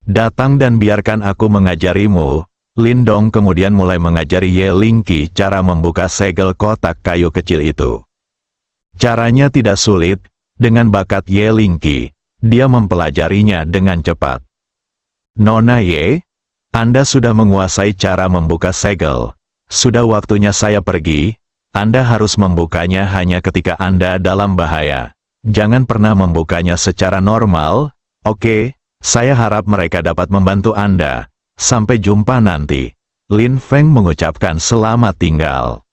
Datang dan biarkan aku mengajarimu. Lindong kemudian mulai mengajari Ye Lingqi cara membuka segel kotak kayu kecil itu. Caranya tidak sulit, dengan bakat Ye Lingqi, dia mempelajarinya dengan cepat. Nona Ye, Anda sudah menguasai cara membuka segel. Sudah waktunya saya pergi. Anda harus membukanya hanya ketika Anda dalam bahaya. Jangan pernah membukanya secara normal. Oke, saya harap mereka dapat membantu Anda. Sampai jumpa nanti. Lin Feng mengucapkan selamat tinggal.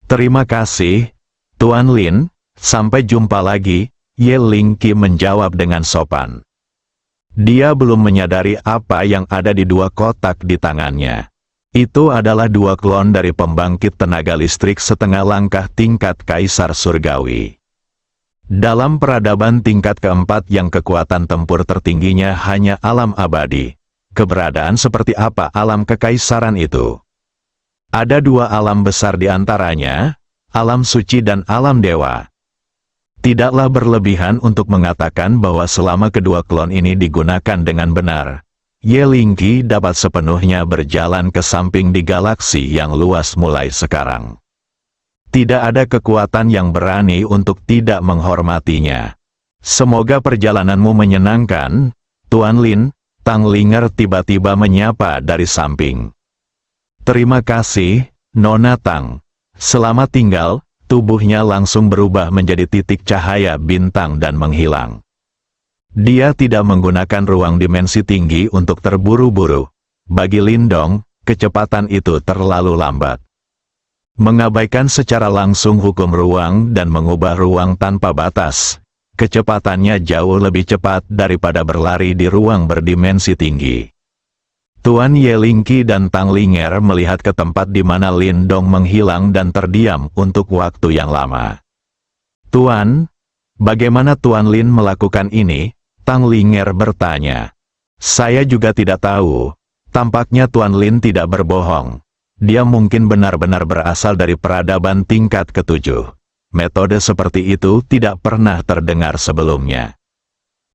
Terima kasih, Tuan Lin. Sampai jumpa lagi, Ye Lingqi menjawab dengan sopan. Dia belum menyadari apa yang ada di dua kotak di tangannya. Itu adalah dua klon dari pembangkit tenaga listrik setengah langkah tingkat Kaisar Surgawi. Dalam peradaban tingkat keempat yang kekuatan tempur tertingginya hanya alam abadi, keberadaan seperti apa alam kekaisaran itu? Ada dua alam besar di antaranya, alam suci dan alam dewa. Tidaklah berlebihan untuk mengatakan bahwa selama kedua klon ini digunakan dengan benar, Ye Lingqi dapat sepenuhnya berjalan ke samping di galaksi yang luas mulai sekarang. Tidak ada kekuatan yang berani untuk tidak menghormatinya. Semoga perjalananmu menyenangkan, Tuan Lin. Tang Linger tiba-tiba menyapa dari samping. Terima kasih, Nona Tang. Selamat tinggal. Tubuhnya langsung berubah menjadi titik cahaya bintang dan menghilang. Dia tidak menggunakan ruang dimensi tinggi untuk terburu-buru. Bagi Lindong, kecepatan itu terlalu lambat. Mengabaikan secara langsung hukum ruang dan mengubah ruang tanpa batas, kecepatannya jauh lebih cepat daripada berlari di ruang berdimensi tinggi. Tuan Ye Lingqi dan Tang Linger melihat ke tempat di mana Lindong menghilang dan terdiam untuk waktu yang lama. Tuan, bagaimana Tuan Lin melakukan ini? Tang Linger bertanya. Saya juga tidak tahu. Tampaknya Tuan Lin tidak berbohong. Dia mungkin benar-benar berasal dari peradaban tingkat ke-7. Metode seperti itu tidak pernah terdengar sebelumnya.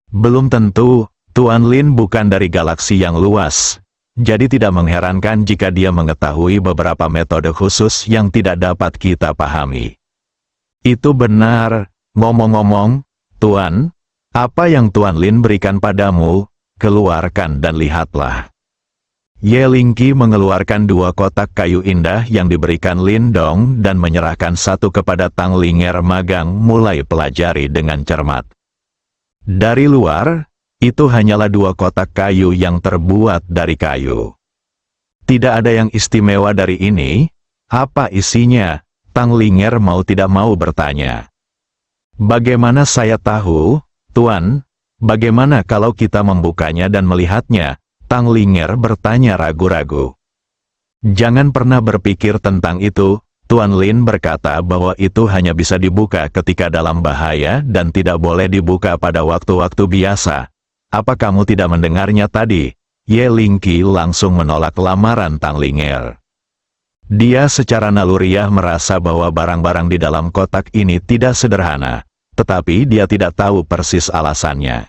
Belum tentu, Tuan Lin bukan dari galaksi yang luas. Jadi tidak mengherankan jika dia mengetahui beberapa metode khusus yang tidak dapat kita pahami. Itu benar. Ngomong-ngomong, Tuan, apa yang Tuan Lin berikan padamu, keluarkan dan lihatlah. Ye Lingqi mengeluarkan dua kotak kayu indah yang diberikan Lindong dan menyerahkan satu kepada Tang Linger magang mulai pelajari dengan cermat. Dari luar, itu hanyalah dua kotak kayu yang terbuat dari kayu. Tidak ada yang istimewa dari ini. Apa isinya? Tang Linger mau tidak mau bertanya. Bagaimana saya tahu, Tuan? Bagaimana kalau kita membukanya dan melihatnya? Tang Linger bertanya ragu-ragu. Jangan pernah berpikir tentang itu, Tuan Lin berkata bahwa itu hanya bisa dibuka ketika dalam bahaya dan tidak boleh dibuka pada waktu-waktu biasa. Apa kamu tidak mendengarnya tadi? Ye Lingqi langsung menolak lamaran Tang Linger. Dia secara naluriah merasa bahwa barang-barang di dalam kotak ini tidak sederhana. Tetapi dia tidak tahu persis alasannya.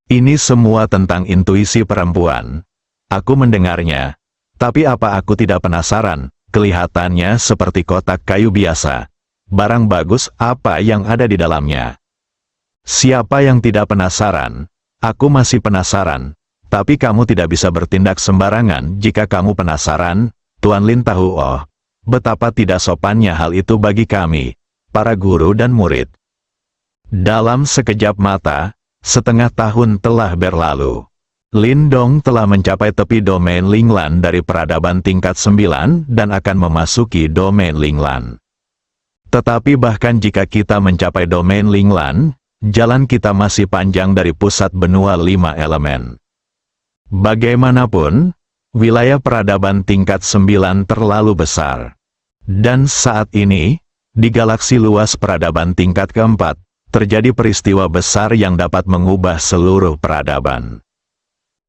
Ini semua tentang intuisi perempuan. Aku mendengarnya. Tapi apa aku tidak penasaran? Kelihatannya seperti kotak kayu biasa. Barang bagus apa yang ada di dalamnya? Siapa yang tidak penasaran? Aku masih penasaran. Tapi kamu tidak bisa bertindak sembarangan jika kamu penasaran. Tuan Lin tahu betapa tidak sopannya hal itu bagi kami, para guru dan murid. Dalam sekejap mata, setengah tahun telah berlalu. Lin Dong telah mencapai tepi domain Linglan dari peradaban tingkat 9 dan akan memasuki domain Linglan. Tetapi bahkan jika kita mencapai domain Linglan, jalan kita masih panjang dari pusat benua 5 elemen. Bagaimanapun, wilayah peradaban tingkat 9 terlalu besar. Dan saat ini, di galaksi luas peradaban tingkat keempat, terjadi peristiwa besar yang dapat mengubah seluruh peradaban.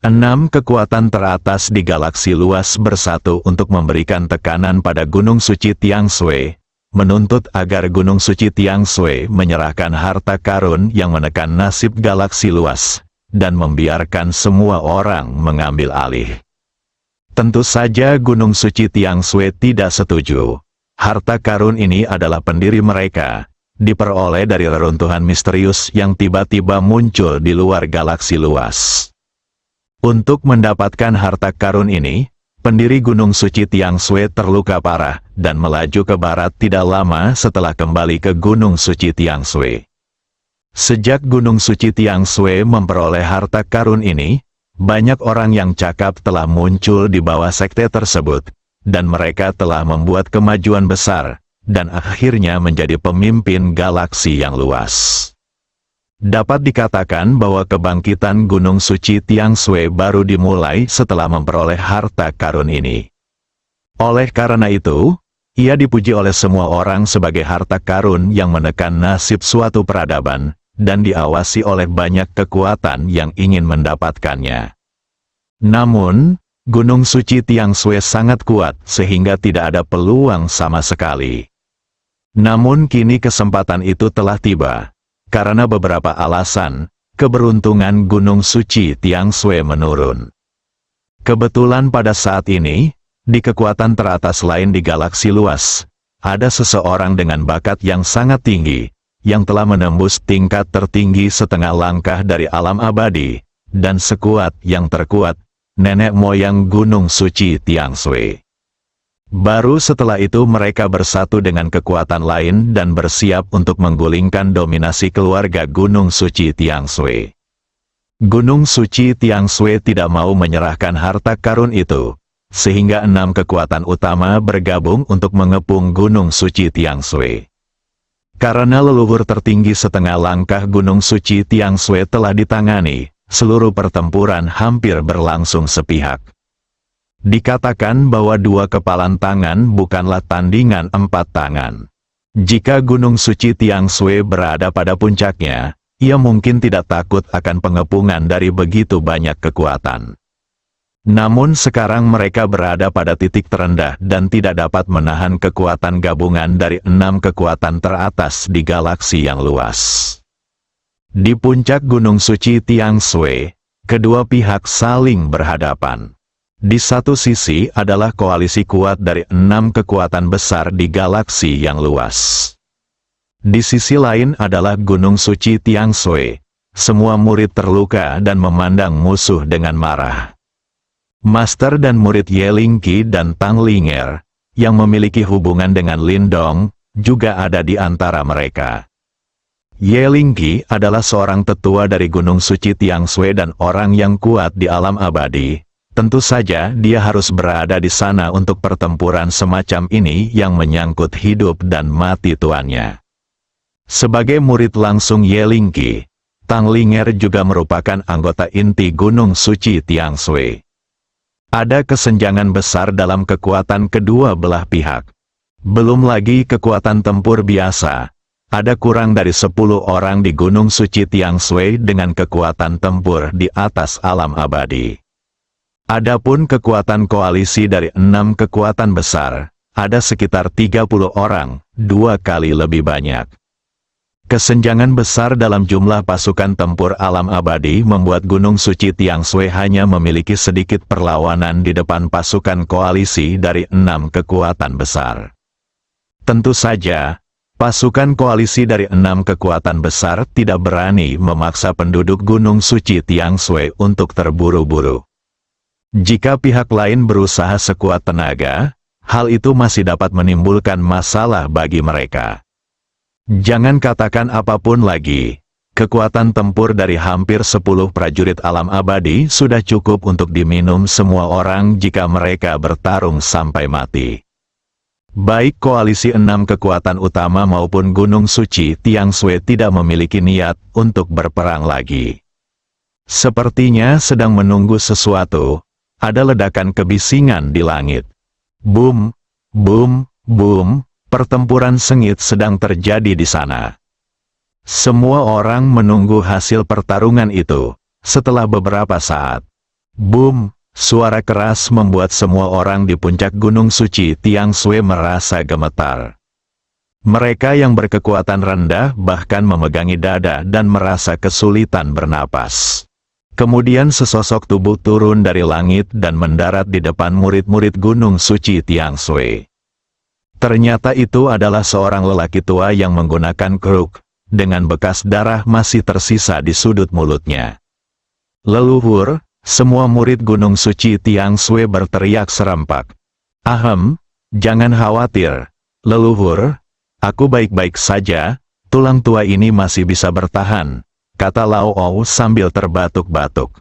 6 kekuatan teratas di galaksi luas bersatu untuk memberikan tekanan pada Gunung Suci Tiangshui, menuntut agar Gunung Suci Tiangshui menyerahkan harta karun yang menekan nasib galaksi luas, dan membiarkan semua orang mengambil alih. Tentu saja Gunung Suci Tiangshui tidak setuju. Harta karun ini adalah pendiri mereka, diperoleh dari reruntuhan misterius yang tiba-tiba muncul di luar galaksi luas. Untuk mendapatkan harta karun ini, pendiri Gunung Suci Tiangshui terluka parah dan melaju ke barat tidak lama setelah kembali ke Gunung Suci Tiangshui. Sejak Gunung Suci Tiangshui memperoleh harta karun ini, banyak orang yang cakap telah muncul di bawah sekte tersebut, dan mereka telah membuat kemajuan besar, dan akhirnya menjadi pemimpin galaksi yang luas. Dapat dikatakan bahwa kebangkitan Gunung Suci Tiangshui baru dimulai setelah memperoleh harta karun ini. Oleh karena itu, ia dipuji oleh semua orang sebagai harta karun yang menekan nasib suatu peradaban, dan diawasi oleh banyak kekuatan yang ingin mendapatkannya. Namun, Gunung Suci Tiangshui sangat kuat sehingga tidak ada peluang sama sekali. Namun kini kesempatan itu telah tiba. Karena beberapa alasan, keberuntungan Gunung Suci Tiangshui menurun. Kebetulan pada saat ini, di kekuatan teratas lain di galaksi luas, ada seseorang dengan bakat yang sangat tinggi, yang telah menembus tingkat tertinggi setengah langkah dari alam abadi, dan sekuat yang terkuat, nenek moyang Gunung Suci Tiangshui. Baru setelah itu mereka bersatu dengan kekuatan lain dan bersiap untuk menggulingkan dominasi keluarga Gunung Suci Tiangshui. Gunung Suci Tiangshui tidak mau menyerahkan harta karun itu, sehingga 6 kekuatan utama bergabung untuk mengepung Gunung Suci Tiangshui. Karena leluhur tertinggi setengah langkah Gunung Suci Tiangshui telah ditangani, seluruh pertempuran hampir berlangsung sepihak. Dikatakan bahwa 2 kepalan tangan bukanlah tandingan 4 tangan. Jika Gunung Suci Tiangshui berada pada puncaknya, ia mungkin tidak takut akan pengepungan dari begitu banyak kekuatan. Namun sekarang mereka berada pada titik terendah dan tidak dapat menahan kekuatan gabungan dari 6 kekuatan teratas di galaksi yang luas. Di puncak Gunung Suci Tiangshui, kedua pihak saling berhadapan. Di satu sisi adalah koalisi kuat dari 6 kekuatan besar di galaksi yang luas. Di sisi lain adalah Gunung Suci Tiangshui. Semua murid terluka dan memandang musuh dengan marah. Master dan murid Ye Lingqi dan Tang Linger, yang memiliki hubungan dengan Lin Dong, juga ada di antara mereka. Ye Lingqi adalah seorang tetua dari Gunung Suci Tiangshui dan orang yang kuat di alam abadi. Tentu saja dia harus berada di sana untuk pertempuran semacam ini yang menyangkut hidup dan mati tuannya. Sebagai murid langsung Yelingki, Tang Linger juga merupakan anggota inti Gunung Suci Tiangshui. Ada kesenjangan besar dalam kekuatan kedua belah pihak. Belum lagi kekuatan tempur biasa. Ada kurang dari 10 orang di Gunung Suci Tiangshui dengan kekuatan tempur di atas alam abadi. Adapun kekuatan koalisi dari 6 kekuatan besar, ada sekitar 30 orang, 2 kali lebih banyak. Kesenjangan besar dalam jumlah pasukan tempur alam abadi membuat Gunung Suci Tiangshui hanya memiliki sedikit perlawanan di depan pasukan koalisi dari 6 kekuatan besar. Tentu saja, pasukan koalisi dari 6 kekuatan besar tidak berani memaksa penduduk Gunung Suci Tiangshui untuk terburu-buru. Jika pihak lain berusaha sekuat tenaga, hal itu masih dapat menimbulkan masalah bagi mereka. Jangan katakan apapun lagi, kekuatan tempur dari hampir 10 prajurit alam abadi sudah cukup untuk diminum semua orang jika mereka bertarung sampai mati. Baik koalisi 6 kekuatan utama maupun Gunung Suci Tiangshui tidak memiliki niat untuk berperang lagi. Sepertinya sedang menunggu sesuatu. Ada ledakan kebisingan di langit. Boom, boom, boom, pertempuran sengit sedang terjadi di sana. Semua orang menunggu hasil pertarungan itu. Setelah beberapa saat, boom, suara keras membuat semua orang di puncak Gunung Suci Tiangshui merasa gemetar. Mereka yang berkekuatan rendah bahkan memegangi dada dan merasa kesulitan bernapas. Kemudian sesosok tubuh turun dari langit dan mendarat di depan murid-murid Gunung Suci Tiangshui. Ternyata itu adalah seorang lelaki tua yang menggunakan kruk, dengan bekas darah masih tersisa di sudut mulutnya. Leluhur, semua murid Gunung Suci Tiangshui berteriak serempak. Ahem, jangan khawatir, leluhur, aku baik-baik saja, tulang tua ini masih bisa bertahan, kata Lao Ou sambil terbatuk-batuk.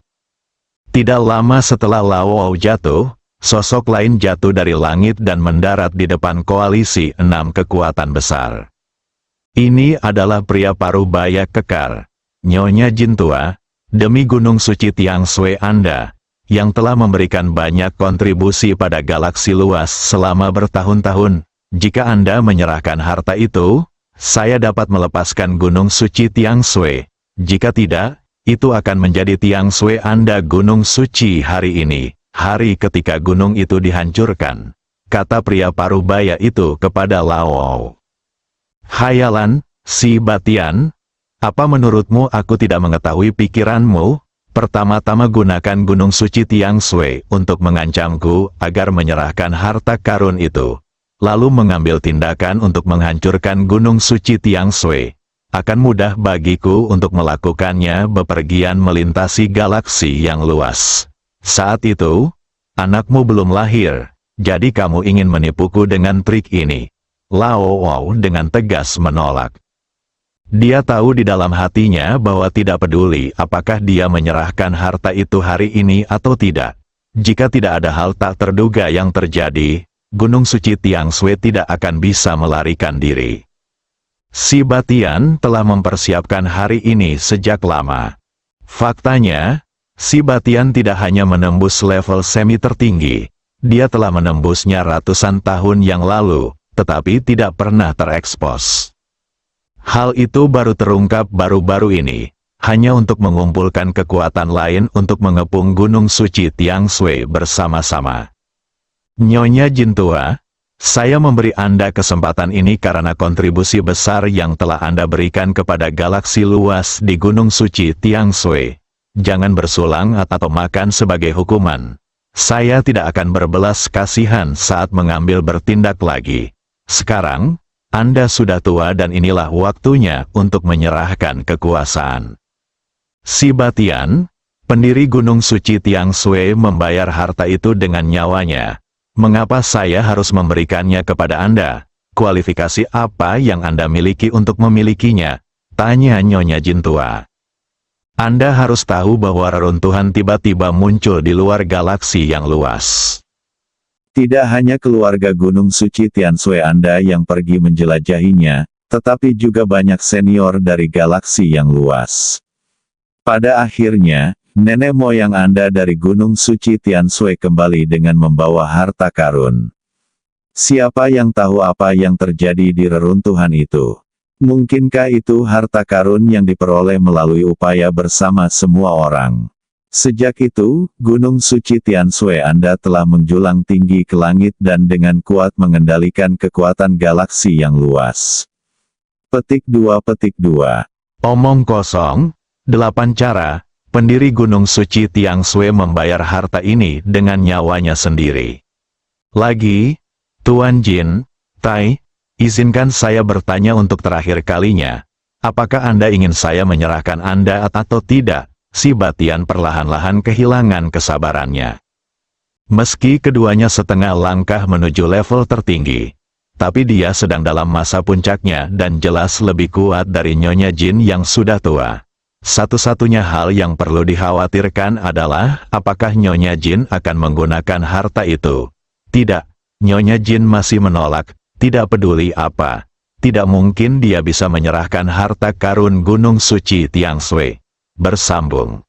Tidak lama setelah Lao Ou jatuh, sosok lain jatuh dari langit dan mendarat di depan koalisi 6 kekuatan besar. Ini adalah pria paruh baya kekar, Nyonya Jintua, demi Gunung Suci Tiangshui Anda, yang telah memberikan banyak kontribusi pada galaksi luas selama bertahun-tahun. Jika Anda menyerahkan harta itu, saya dapat melepaskan Gunung Suci Tiangshui. Jika tidak, itu akan menjadi Tiangshui Anda Gunung Suci hari ini, hari ketika gunung itu dihancurkan, kata pria paruh baya itu kepada Lao Ou. Hayalan, si Batian, apa menurutmu aku tidak mengetahui pikiranmu? Pertama-tama gunakan Gunung Suci Tiangshui untuk mengancamku agar menyerahkan harta karun itu, lalu mengambil tindakan untuk menghancurkan Gunung Suci Tiangshui. Akan mudah bagiku untuk melakukannya bepergian melintasi galaksi yang luas. Saat itu, anakmu belum lahir, jadi kamu ingin menipuku dengan trik ini. Lao Ou dengan tegas menolak. Dia tahu di dalam hatinya bahwa tidak peduli apakah dia menyerahkan harta itu hari ini atau tidak. Jika tidak ada hal tak terduga yang terjadi, Gunung Suci Tiangshui tidak akan bisa melarikan diri. Si Batian telah mempersiapkan hari ini sejak lama. Faktanya, si Batian tidak hanya menembus level semi tertinggi, dia telah menembusnya ratusan tahun yang lalu, tetapi tidak pernah terekspos. Hal itu baru terungkap baru-baru ini, hanya untuk mengumpulkan kekuatan lain untuk mengepung Gunung Suci Tiangshui bersama-sama. Nyonya Jintua, saya memberi Anda kesempatan ini karena kontribusi besar yang telah Anda berikan kepada galaksi luas di Gunung Suci Tiangshui. Jangan bersulang atau makan sebagai hukuman. Saya tidak akan berbelas kasihan saat mengambil bertindak lagi. Sekarang, Anda sudah tua dan inilah waktunya untuk menyerahkan kekuasaan. Si Batian, pendiri Gunung Suci Tiangshui membayar harta itu dengan nyawanya. Mengapa saya harus memberikannya kepada Anda? Kualifikasi apa yang Anda miliki untuk memilikinya? Tanya Nyonya Jintua. Anda harus tahu bahwa reruntuhan tiba-tiba muncul di luar galaksi yang luas. Tidak hanya keluarga Gunung Suci Tianshui Anda yang pergi menjelajahinya, tetapi juga banyak senior dari galaksi yang luas. Pada akhirnya, nenek moyang Anda dari Gunung Suci Tianshui kembali dengan membawa harta karun. Siapa yang tahu apa yang terjadi di reruntuhan itu? Mungkinkah itu harta karun yang diperoleh melalui upaya bersama semua orang? Sejak itu, Gunung Suci Tianshui Anda telah menjulang tinggi ke langit dan dengan kuat mengendalikan kekuatan galaksi yang luas. Petik 2. Omong kosong, 8 cara, pendiri Gunung Suci Tianshui membayar harta ini dengan nyawanya sendiri. Lagi, Tuan Jin, Tai, izinkan saya bertanya untuk terakhir kalinya. Apakah Anda ingin saya menyerahkan Anda atau tidak? Si Batian perlahan-lahan kehilangan kesabarannya. Meski keduanya setengah langkah menuju level tertinggi, tapi dia sedang dalam masa puncaknya dan jelas lebih kuat dari Nyonya Jin yang sudah tua. Satu-satunya hal yang perlu dikhawatirkan adalah apakah Nyonya Jin akan menggunakan harta itu. Tidak, Nyonya Jin masih menolak. Tidak peduli apa, tidak mungkin dia bisa menyerahkan harta karun Gunung Suci Tianshui. Bersambung.